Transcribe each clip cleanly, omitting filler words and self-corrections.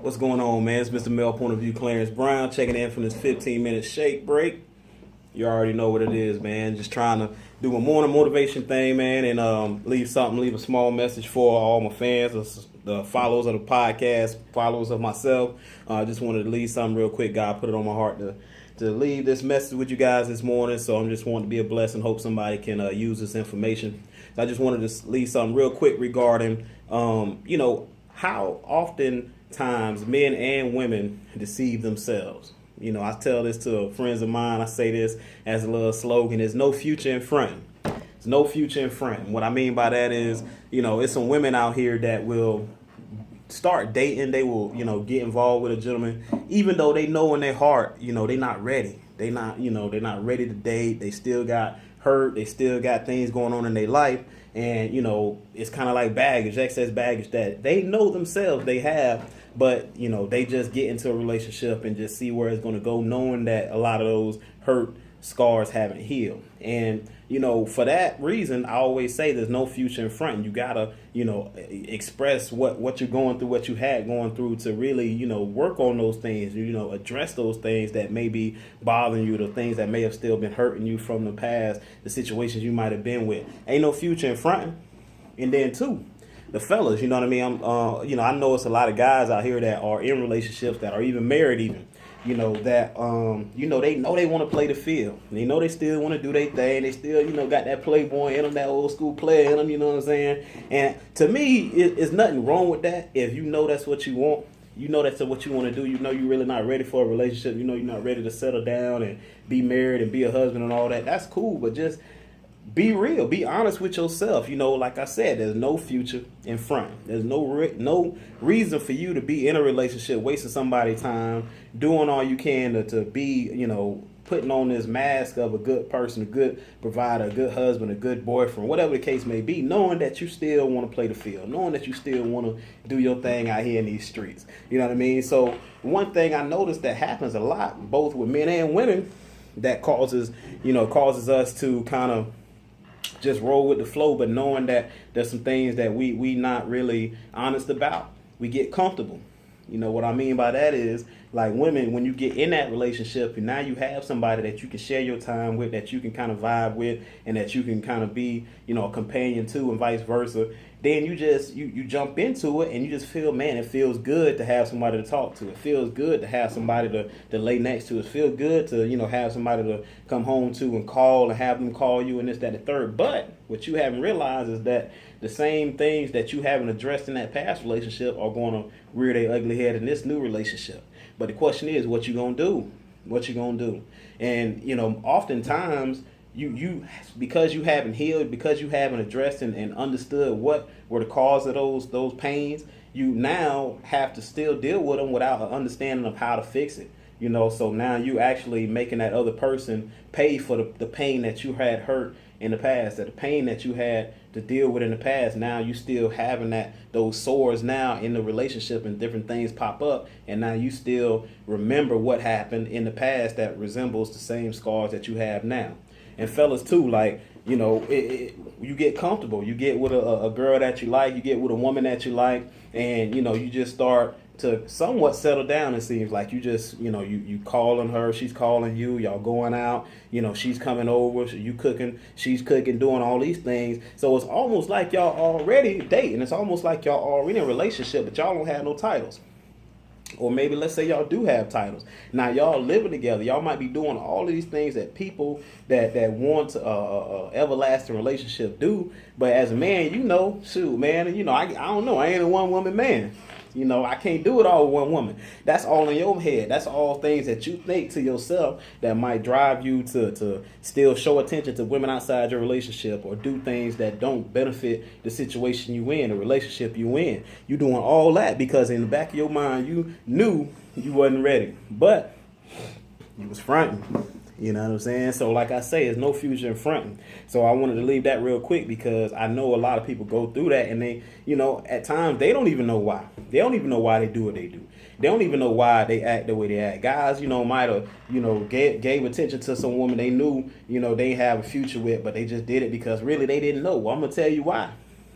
What's going on, man? It's Mr. Male Point of View Clarence Brown checking in from this 15-minute shake break. You already know what it is, man. Just trying to do a morning motivation thing, man, and leave a small message for all my fans, the followers of the podcast, followers of myself. Just wanted to leave something real quick. God put it on my heart to leave this message with you guys this morning. So I'm just wanting to be a blessing. Hope somebody can use this information. So I just wanted to leave something real quick regarding, how oftentimes men and women deceive themselves. I tell this to friends of mine. I say this as a little slogan: "There's no future in front." There's no future in front. What I mean by that is, it's some women out here that will start dating. They will, get involved with a gentleman, even though they know in their heart, they're not ready. They're not ready to date. They still got hurt. They still got things going on in their life. And, it's kind of like baggage, excess baggage that they know themselves they have, but, they just get into a relationship and just see where it's going to go, knowing that a lot of those hurt scars haven't healed. And, for that reason, I always say there's no future in front. You got to, express what you're going through, what you had going through to really, work on those things, address those things that may be bothering you, the things that may have still been hurting you from the past, the situations you might have been with. Ain't no future in front. And then two, the fellas, you know what I mean? I know it's a lot of guys out here that are in relationships, that are even married even. They know they want to play the field. They know they still want to do their thing. They still, got that playboy in them, that old school player in them, you know what I'm saying? And to me, it's nothing wrong with that. If you know that's what you want, that's what you want to do, you're really not ready for a relationship, you're not ready to settle down and be married and be a husband and all that, that's cool. But just be real, be honest with yourself. Like I said, there's no future in front. There's no reason for you to be in a relationship, wasting somebody's time, doing all you can to be, putting on this mask of a good person, a good provider, a good husband, a good boyfriend, whatever the case may be, knowing that you still want to play the field, knowing that you still want to do your thing out here in these streets. You know what I mean? So one thing I noticed that happens a lot, both with men and women, that causes us to kind of just roll with the flow, but knowing that there's some things that we not really honest about. We get comfortable. What I mean by that is, like women, when you get in that relationship and now you have somebody that you can share your time with, that you can kind of vibe with, and that you can kind of be, a companion to, and vice versa, then you just you jump into it and you just feel, man, it feels good to have somebody to talk to. It feels good to have somebody to lay next to. It feels good to, have somebody to come home to and call and have them call you and this, that, and the third. But what you haven't realized is that the same things that you haven't addressed in that past relationship are going to rear their ugly head in this new relationship. But the question is, what you gonna do? What you gonna do? And oftentimes you because you haven't healed, because you haven't addressed and understood what were the cause of those pains, you now have to still deal with them without an understanding of how to fix it. So now you actually making that other person pay for the pain that you had hurt in the past, that the pain that you had to deal with in the past. Now you still having those sores now in the relationship, and different things pop up, and now you still remember what happened in the past that resembles the same scars that you have now. And fellas too, like, you get comfortable. You get with a girl that you like, you get with a woman that you like, and you just start to somewhat settle down. It seems like you just, you calling her, she's calling you, y'all going out, she's coming over, so you cooking, she's cooking, doing all these things. So it's almost like y'all already dating. It's almost like y'all already in a relationship, but y'all don't have no titles. Or maybe let's say y'all do have titles. Now y'all living together. Y'all might be doing all of these things that people that want a everlasting relationship do. But as a man, shoot, man, I don't know. I ain't a one woman man. I can't do it all with one woman. That's all in your head. That's all things that you think to yourself that might drive you to still show attention to women outside your relationship, or do things that don't benefit the situation you in, the relationship you in. You doing all that because in the back of your mind, you knew you wasn't ready, but you was fronting. You know what I'm saying? So like I say, there's no future in fronting. So I wanted to leave that real quick because I know a lot of people go through that, and they, at times they don't even know why. They don't even know why they do what they do. They don't even know why they act the way they act. Guys, might have, gave attention to some woman they knew, they didn't have a future with, but they just did it because really they didn't know. Well, I'm going to tell you why.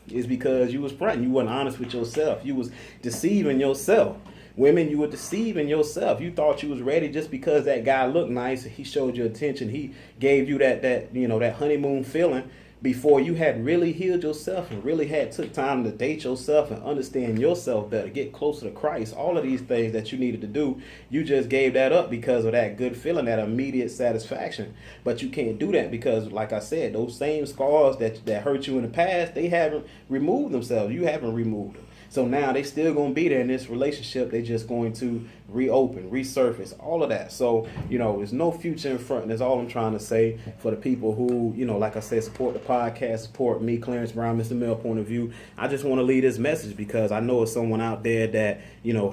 It's because you was fronting. You wasn't honest with yourself. You was deceiving yourself. Women, you were deceiving yourself. You thought you was ready just because that guy looked nice. He showed you attention. He gave you that honeymoon feeling before you had really healed yourself and really had took time to date yourself and understand yourself better, get closer to Christ. All of these things that you needed to do, you just gave that up because of that good feeling, that immediate satisfaction. But you can't do that because, like I said, those same scars that hurt you in the past, they haven't removed themselves. You haven't removed them. So now they still going to be there in this relationship. They just going to reopen, resurface, all of that. So, there's no future in front. And that's all I'm trying to say for the people who, like I said, support the podcast, support me, Clarence Brown, Mr. Male Point of View. I just want to leave this message because I know it's someone out there that,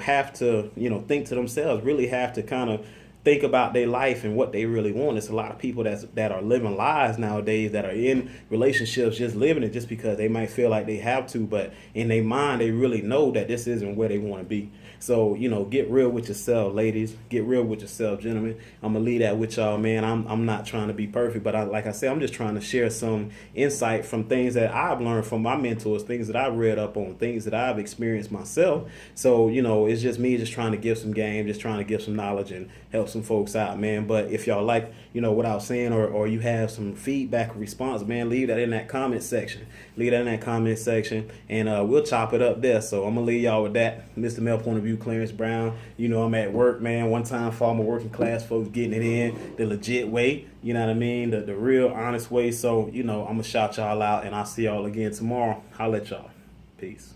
have to, think to themselves, really have to kind of think about their life and what they really want. It's a lot of people that are living lives nowadays that are in relationships just living it just because they might feel like they have to, but in their mind they really know that this isn't where they want to be. So, get real with yourself, ladies. Get real with yourself, gentlemen. I'm gonna leave that with y'all, man. I'm not trying to be perfect, but like I said, I'm just trying to share some insight from things that I've learned from my mentors, things that I've read up on, things that I've experienced myself. So, it's just me just trying to give some game, just trying to give some knowledge and help some folks out, man. But if y'all like, what I was saying, or you have some feedback or response, man, leave that in that comment section. And we'll chop it up there. So I'm gonna leave y'all with that. Mr. Male Point of View, Clarence Brown. I'm at work, man. One time for all my working class folks getting it in the legit way. You know what I mean? The real honest way. So, I'm gonna shout y'all out, and I'll see y'all again tomorrow. Holla at y'all. Peace.